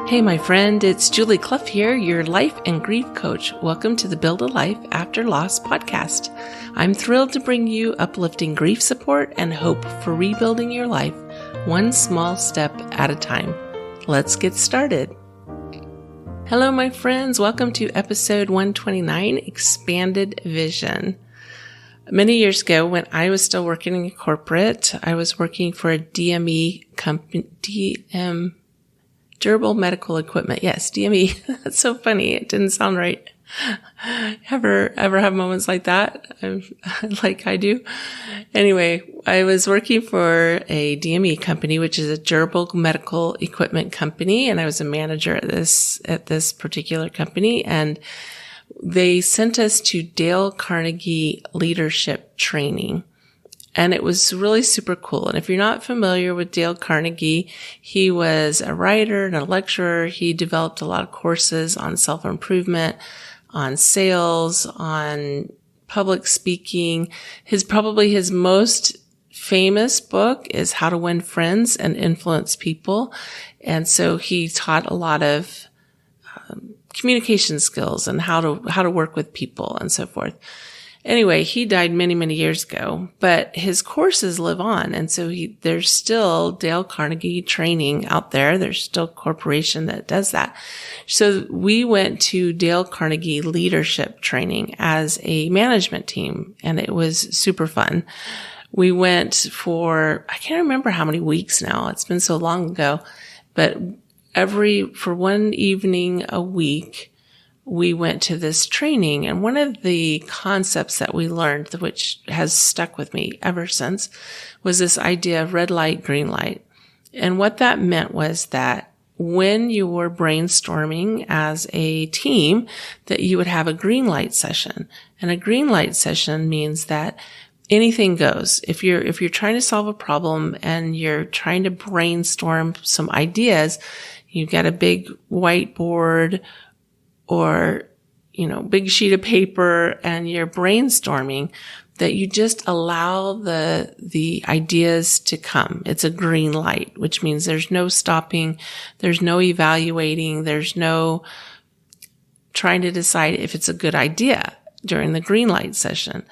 Hey, my friend, it's Julie Clough here, your life and grief coach. Welcome to the Build a Life After Loss podcast. I'm thrilled to bring you uplifting grief support and hope for rebuilding your life one small step at a time. Let's get started. Hello, my friends. Welcome to episode 129, Expanded Vision. Many years ago, when I was still working in corporate, I was working for a DME company, Durable Medical Equipment. Yes, DME. That's so funny. It didn't sound right. Ever have moments like that? Like I do. Anyway, I was working for a DME company, which is a durable medical equipment company, and I was a manager at this particular company, and they sent us to Dale Carnegie leadership training. And it was really super cool. And if you're not familiar with Dale Carnegie, he was a writer and a lecturer. He developed a lot of courses on self-improvement, on sales, on public speaking. Probably his most famous book is How to Win Friends and Influence People. And so he taught a lot of communication skills and how to work with people and so forth. Anyway, he died many, many years ago, but his courses live on. And so there's still Dale Carnegie training out there. There's still a corporation that does that. So we went to Dale Carnegie leadership training as a management team, and it was super fun. We went for, I can't remember how many weeks now. It's been so long ago, but for one evening a week, we went to this training, and one of the concepts that we learned, which has stuck with me ever since, was this idea of red light, green light. And what that meant was that when you were brainstorming as a team, that you would have a green light session. And a green light session means that anything goes. If you're trying to solve a problem and you're trying to brainstorm some ideas, you've got a big whiteboard or, big sheet of paper, and you're brainstorming, that you just allow the ideas to come. It's a green light, which means there's no stopping, there's no evaluating, there's no trying to decide if it's a good idea during the green light session.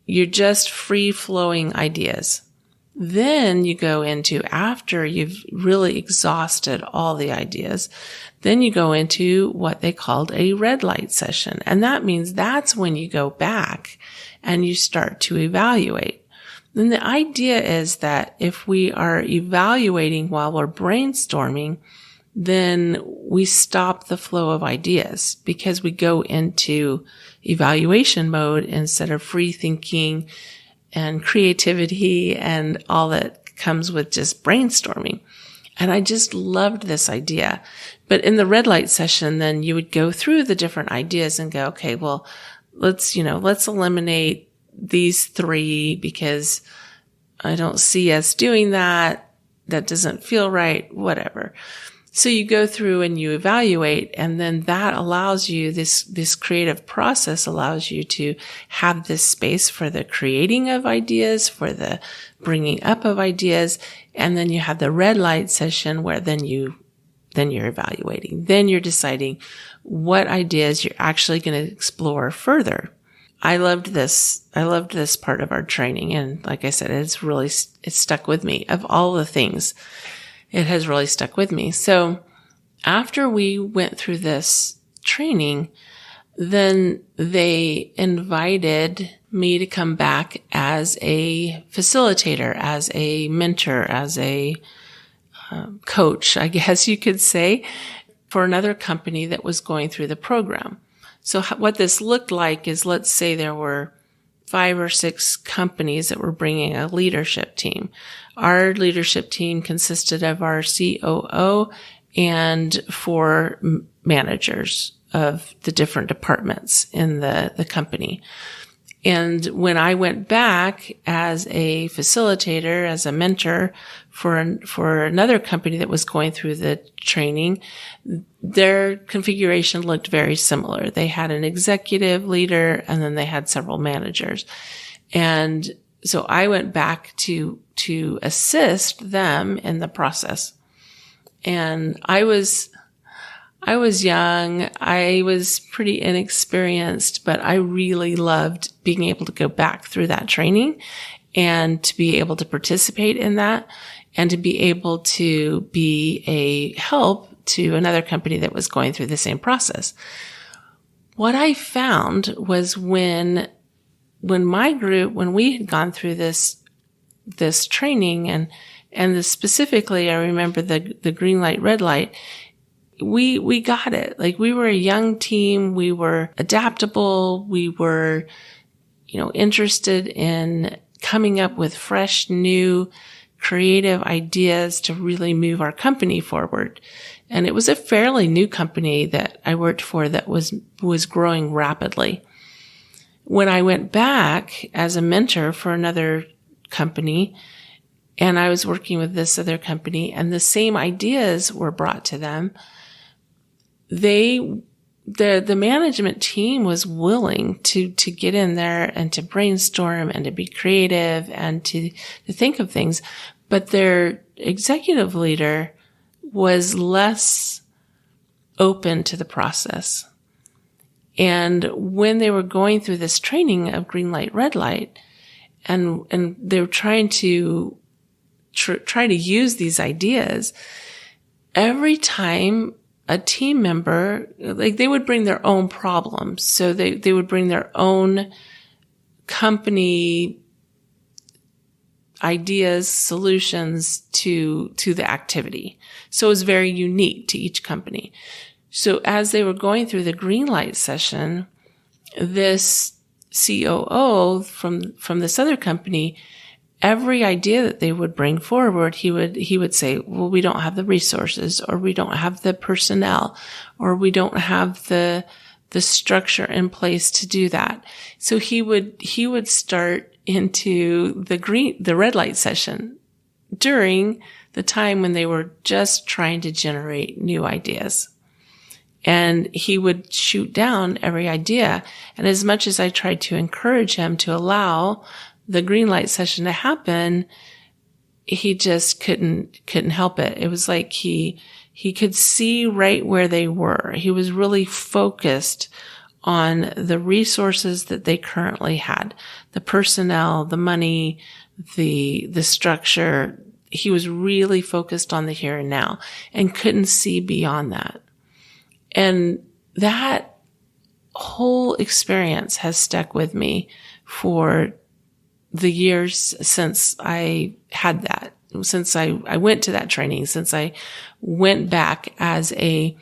You're just free-flowing ideas. Then you go into, after you've really exhausted all the ideas, then you go into what they called a red light session. And that means that's when you go back and you start to evaluate. Then the idea is that if we are evaluating while we're brainstorming, then we stop the flow of ideas because we go into evaluation mode instead of free thinking and creativity and all that comes with just brainstorming. And I just loved this idea. But in the red light session, then you would go through the different ideas and go, okay, well, let's eliminate these three because I don't see us doing that. That doesn't feel right, whatever. So you go through and you evaluate, and then that allows you, this creative process allows you to have this space for the creating of ideas, for the bringing up of ideas. And then you have the red light session where then you're evaluating. Then you're deciding what ideas you're actually going to explore further. I loved this part of our training. And like I said, it's stuck with me. Of all the things, it has really stuck with me. So after we went through this training, then they invited me to come back as a facilitator, as a mentor, as a coach, I guess you could say, for another company that was going through the program. So what this looked like is, let's say there were 5 or 6 companies that were bringing a leadership team. Our leadership team consisted of our COO and 4 managers of the different departments in the company. And when I went back as a facilitator, as a mentor for another company that was going through the training, their configuration looked very similar. They had an executive leader, and then they had several managers. And so I went back to assist them in the process. And I was young. I was pretty inexperienced, but I really loved being able to go back through that training and to be able to participate in that and to be able to be a help to another company that was going through the same process. What I found was when my group, when we had gone through this training and specifically, I remember the green light, red light, we got it. Like, we were a young team. We were adaptable. We were, interested in coming up with fresh, new, creative ideas to really move our company forward. And it was a fairly new company that I worked for that was growing rapidly. When I went back as a mentor for another company, and I was working with this other company, and the same ideas were brought to them, the management team was willing to get in there and to brainstorm and to be creative and to think of things. But their executive leader was less open to the process. And when they were going through this training of green light, red light, and they were trying to try to use these ideas, every time a team member, like, they would bring their own problems. So they would bring their own company ideas, solutions to the activity. So it was very unique to each company. So as they were going through the green light session, this COO from this other company, every idea that they would bring forward, he would say, well, we don't have the resources, or we don't have the personnel, or we don't have the structure in place to do that. So he would start into the red light session during the time when they were just trying to generate new ideas. And he would shoot down every idea. And as much as I tried to encourage him to allow the green light session to happen, he just couldn't help it. It was like he could see right where they were. He was really focused on the resources that they currently had, the personnel, the money, the structure. He was really focused on the here and now and couldn't see beyond that. And that whole experience has stuck with me for the years since I had that, since I went to that training, since I went back as a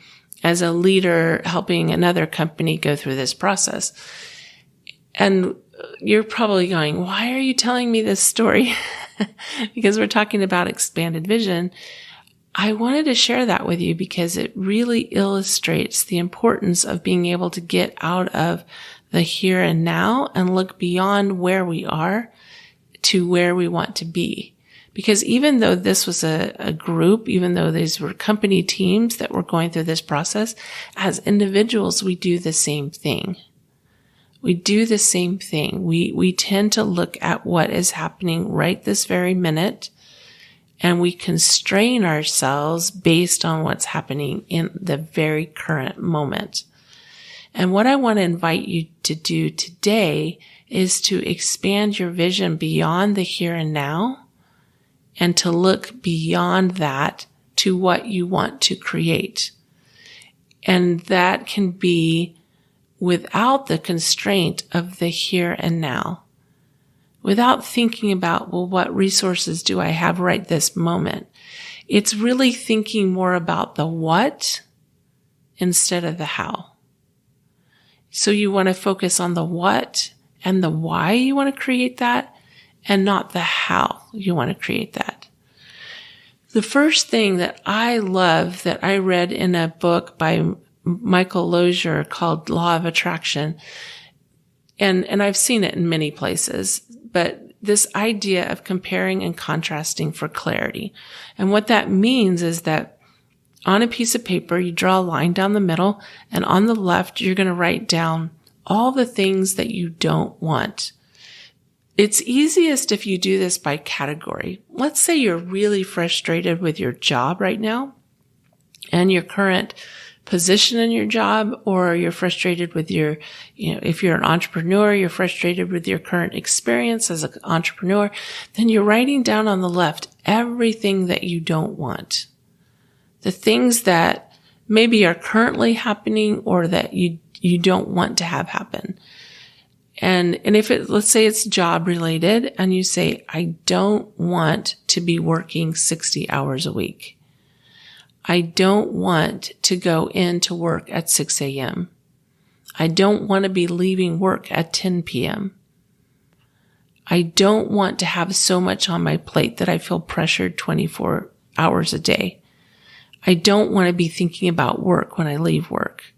leader helping another company go through this process. And you're probably going, why are you telling me this story? Because we're talking about expanded vision. I wanted to share that with you because it really illustrates the importance of being able to get out of the here and now and look beyond where we are to where we want to be. Because even though this was a group, even though these were company teams that were going through this process, as individuals, we do the same thing. We do the same thing. We tend to look at what is happening right this very minute, and we constrain ourselves based on what's happening in the very current moment. And what I want to invite you to do today is to expand your vision beyond the here and now and to look beyond that to what you want to create. And that can be without the constraint of the here and now, without thinking about, well, what resources do I have right this moment? It's really thinking more about the what instead of the how. So you want to focus on the what and the why you want to create that, and not the how you want to create that. The first thing that I love that I read in a book by Michael Lozier called Law of Attraction, and I've seen it in many places, but this idea of comparing and contrasting for clarity. And what that means is that on a piece of paper, you draw a line down the middle, and on the left, you're going to write down all the things that you don't want. It's easiest if you do this by category. Let's say you're really frustrated with your job right now, and your current position in your job, or you're frustrated with your, if you're an entrepreneur, you're frustrated with your current experience as an entrepreneur, then you're writing down on the left everything that you don't want. The things that maybe are currently happening or that you don't want to have happen. And if let's say it's job related and you say, I don't want to be working 60 hours a week. I don't want to go into work at 6 a.m. I don't want to be leaving work at 10 p.m. I don't want to have so much on my plate that I feel pressured 24 hours a day. I don't want to be thinking about work when I leave work.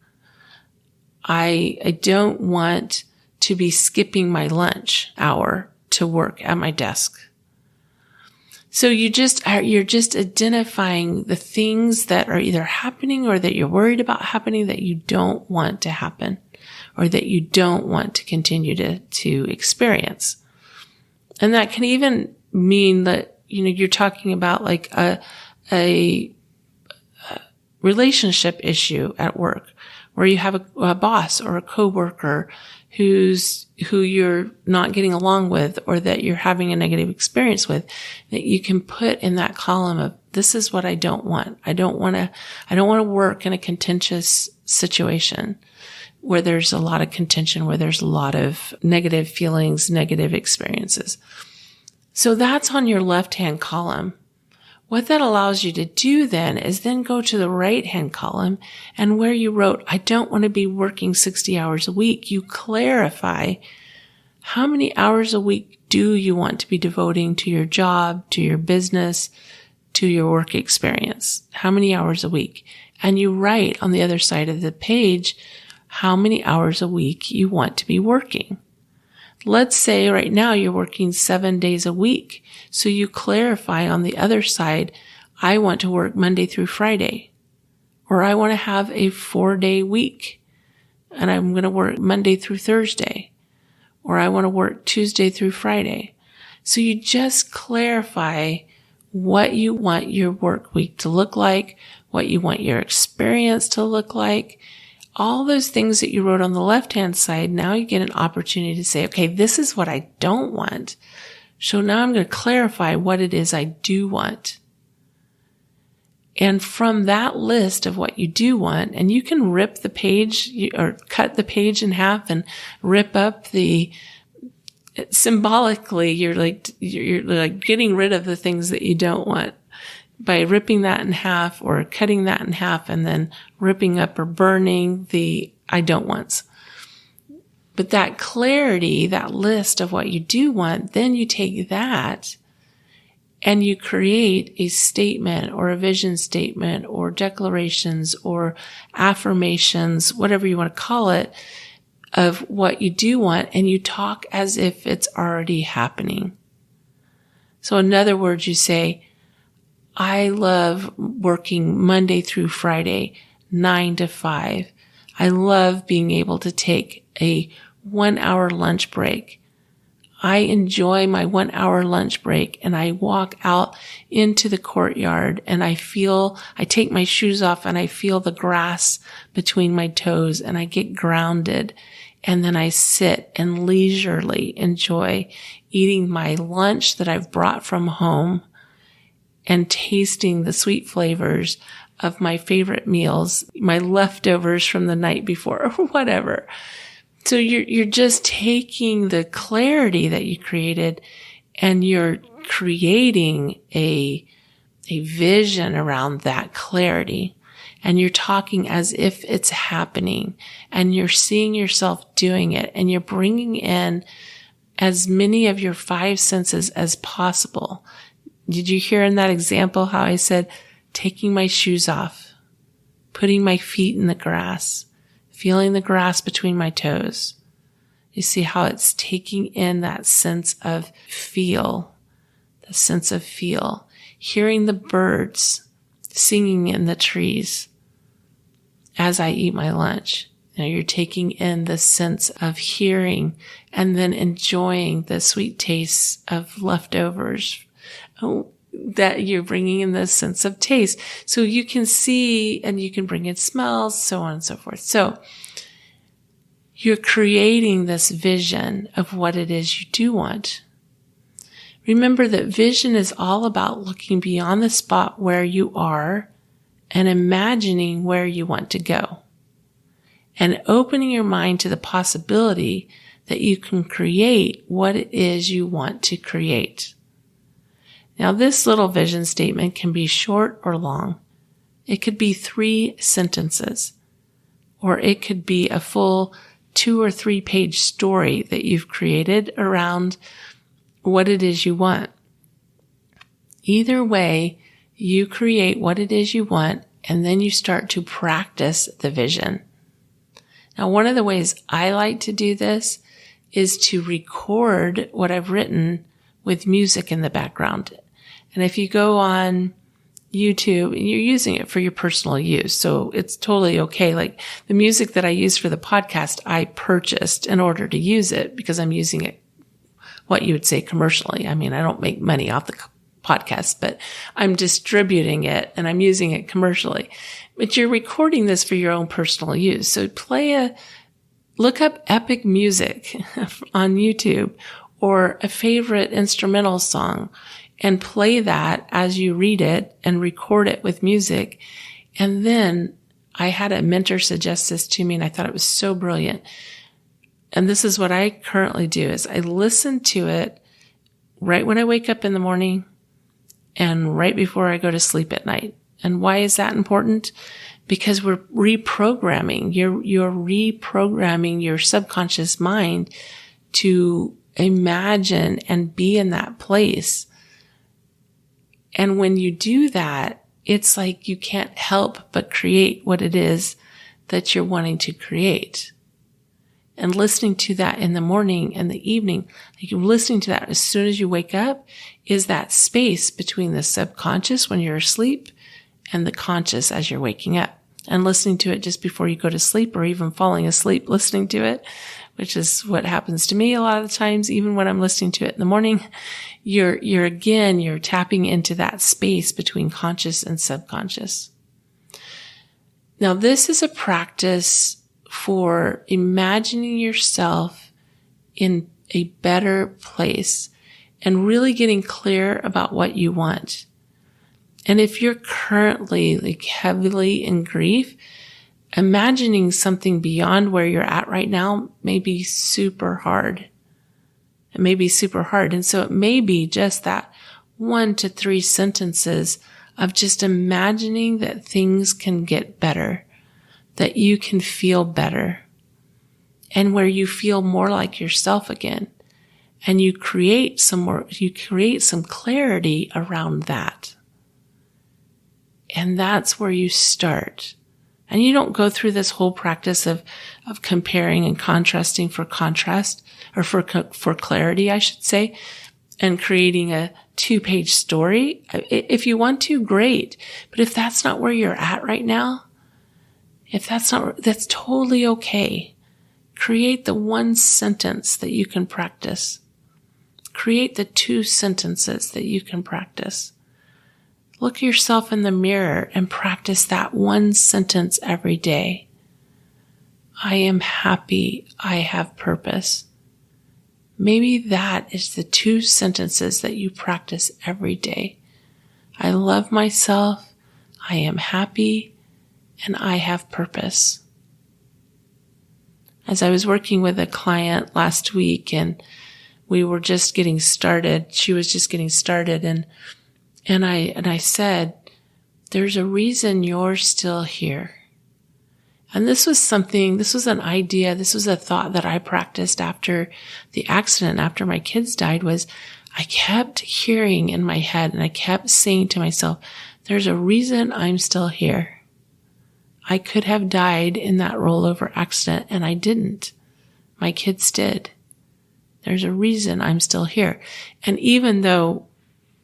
I don't want to be skipping my lunch hour to work at my desk. So you're just identifying the things that are either happening or that you're worried about happening that you don't want to happen or that you don't want to continue to experience. And that can even mean that, you're talking about like a relationship issue at work where you have a boss or a coworker who you're not getting along with or that you're having a negative experience with, that you can put in that column of, this is what I don't want. I don't want to work in a contentious situation where there's a lot of contention, where there's a lot of negative feelings, negative experiences. So that's on your left-hand column. What that allows you to do then is then go to the right-hand column, and where you wrote, I don't want to be working 60 hours a week, you clarify how many hours a week do you want to be devoting to your job, to your business, to your work experience? How many hours a week? And you write on the other side of the page how many hours a week you want to be working. Let's say right now you're working 7 days a week. So you clarify on the other side, I want to work Monday through Friday, or I want to have a 4-day week and I'm going to work Monday through Thursday, or I want to work Tuesday through Friday. So you just clarify what you want your work week to look like, what you want your experience to look like. All those things that you wrote on the left-hand side, now you get an opportunity to say, okay, this is what I don't want. So now I'm going to clarify what it is I do want. And from that list of what you do want, and you can rip the page or cut the page in half and rip up symbolically, you're like getting rid of the things that you don't want by ripping that in half or cutting that in half and then ripping up or burning the I don't wants. But that clarity, that list of what you do want, then you take that and you create a statement or a vision statement or declarations or affirmations, whatever you want to call it, of what you do want, and you talk as if it's already happening. So in other words, you say, I love working Monday through Friday, 9 to 5. I love being able to take a 1-hour lunch break. I enjoy my 1-hour lunch break and I walk out into the courtyard and I take my shoes off and I feel the grass between my toes and I get grounded. And then I sit and leisurely enjoy eating my lunch that I've brought from home and tasting the sweet flavors of my favorite meals, my leftovers from the night before or whatever. So you're just taking the clarity that you created and you're creating a vision around that clarity. And you're talking as if it's happening and you're seeing yourself doing it and you're bringing in as many of your 5 senses as possible. Did you hear in that example how I said, taking my shoes off, putting my feet in the grass, feeling the grass between my toes? You see how it's taking in that sense of feel, the sense of feel, hearing the birds singing in the trees as I eat my lunch. Now you're taking in the sense of hearing and then enjoying the sweet taste of leftovers. Oh, that you're bringing in this sense of taste. So you can see and you can bring in smells, so on and so forth. So you're creating this vision of what it is you do want. Remember that vision is all about looking beyond the spot where you are and imagining where you want to go, and opening your mind to the possibility that you can create what it is you want to create. Now, this little vision statement can be short or long. It could be 3 sentences, or it could be a full 2 or 3 page story that you've created around what it is you want. Either way, you create what it is you want, and then you start to practice the vision. Now, one of the ways I like to do this is to record what I've written with music in the background. And if you go on YouTube, and you're using it for your personal use, so it's totally okay. Like the music that I use for the podcast, I purchased in order to use it because I'm using it, what you would say, commercially. I mean, I don't make money off the podcast, but I'm distributing it and I'm using it commercially. But you're recording this for your own personal use. So look up epic music on YouTube or a favorite instrumental song and play that as you read it and record it with music. And then I had a mentor suggest this to me and I thought it was so brilliant. And this is what I currently do is I listen to it right when I wake up in the morning and right before I go to sleep at night. And why is that important? Because we're reprogramming. You're reprogramming your subconscious mind to imagine and be in that place. And when you do that, it's like you can't help but create what it is that you're wanting to create. And listening to that in the morning and the evening, like you're listening to that as soon as you wake up, is that space between the subconscious when you're asleep and the conscious as you're waking up. And listening to it just before you go to sleep or even falling asleep listening to it, which is what happens to me a lot of the times, even when I'm listening to it in the morning, you're tapping into that space between conscious and subconscious. Now, this is a practice for imagining yourself in a better place and really getting clear about what you want. And if you're currently like heavily in grief, imagining something beyond where you're at right now may be super hard. It may be super hard. And so it may be just that 1 to 3 sentences of just imagining that things can get better, that you can feel better, and where you feel more like yourself again. And you create some clarity around that. And that's where you start. And you don't go through this whole practice of comparing and contrasting for contrast, or for clarity, I should say, and creating a 2-page story. If you want to, great. But if that's not where you're at right now, that's totally okay. Create the 1 sentence that you can practice. Create the 2 sentences that you can practice. Look yourself in the mirror and practice that 1 sentence every day. I am happy. I have purpose. Maybe that is the 2 sentences that you practice every day. I love myself. I am happy. And I have purpose. As I was working with a client last week and we were just getting started, she was just getting started, and I said, there's a reason you're still here. And this was an idea, this was a thought that I practiced after the accident, after my kids died, was I kept hearing in my head and I kept saying to myself, there's a reason I'm still here. I could have died in that rollover accident and I didn't. My kids did. There's a reason I'm still here. And even though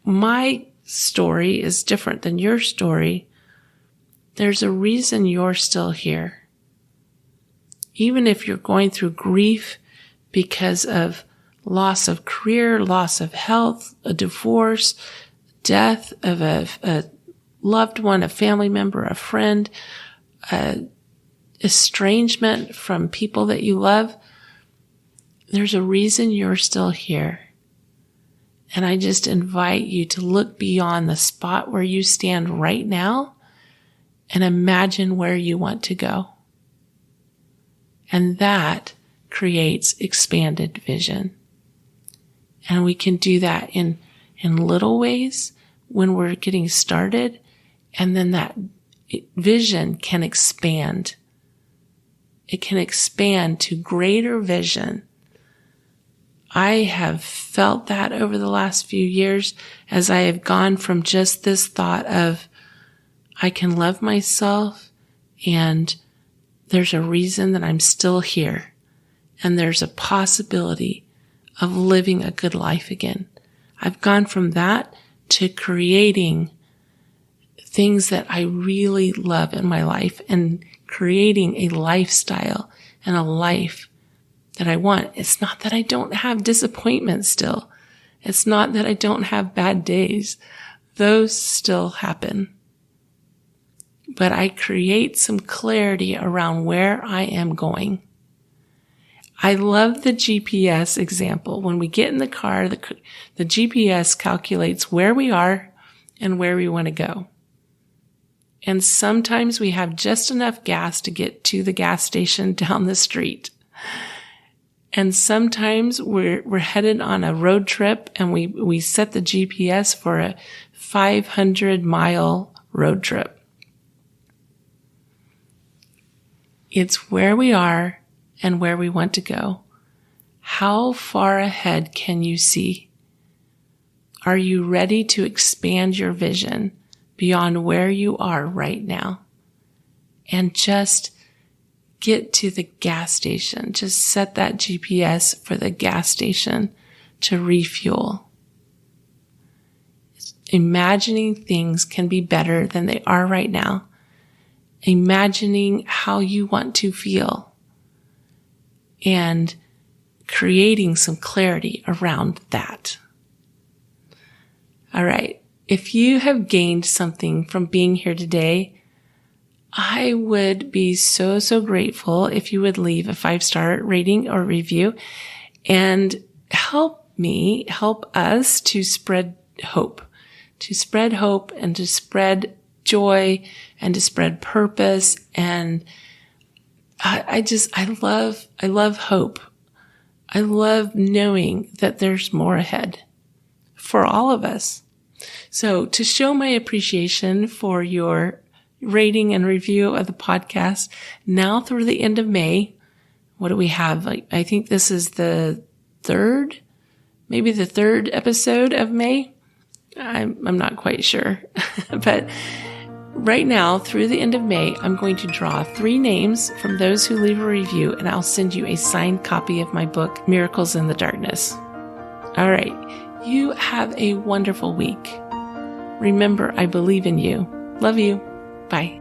my story is different than your story, there's a reason you're still here. Even if you're going through grief because of loss of career, loss of health, a divorce, death of a loved one, a family member, a friend, estrangement from people that you love, there's a reason you're still here. And I just invite you to look beyond the spot where you stand right now and imagine where you want to go. And that creates expanded vision. And we can do that in little ways when we're getting started. And then that vision can expand. It can expand to greater vision. I have felt that over the last few years as I have gone from just this thought of, I can love myself and there's a reason that I'm still here and there's a possibility of living a good life again. I've gone from that to creating things that I really love in my life and creating a lifestyle and a life that I want. It's not that I don't have disappointment still. It's not that I don't have bad days. Those still happen. But I create some clarity around where I am going. I love the GPS example. When we get in the car, the GPS calculates where we are and where we want to go. And sometimes we have just enough gas to get to the gas station down the street. And sometimes we're headed on a road trip and we set the GPS for a 500-mile road trip. It's where we are and where we want to go. How far ahead can you see? Are you ready to expand your vision beyond where you are right now? And just get to the gas station. Just set that GPS for the gas station to refuel. Imagining things can be better than they are right now. Imagining how you want to feel and creating some clarity around that. All right. If you have gained something from being here today, I would be so, so grateful if you would leave a 5-star rating or review and help us to spread hope and to spread joy and to spread purpose. And I love hope. I love knowing that there's more ahead for all of us. So to show my appreciation for your rating and review of the podcast now through the end of May. What do we have? I think this is the third episode of May. I'm not quite sure, but right now through the end of May, I'm going to draw 3 names from those who leave a review, and I'll send you a signed copy of my book, Miracles in the Darkness. All right. You have a wonderful week. Remember, I believe in you. Love you. Bye.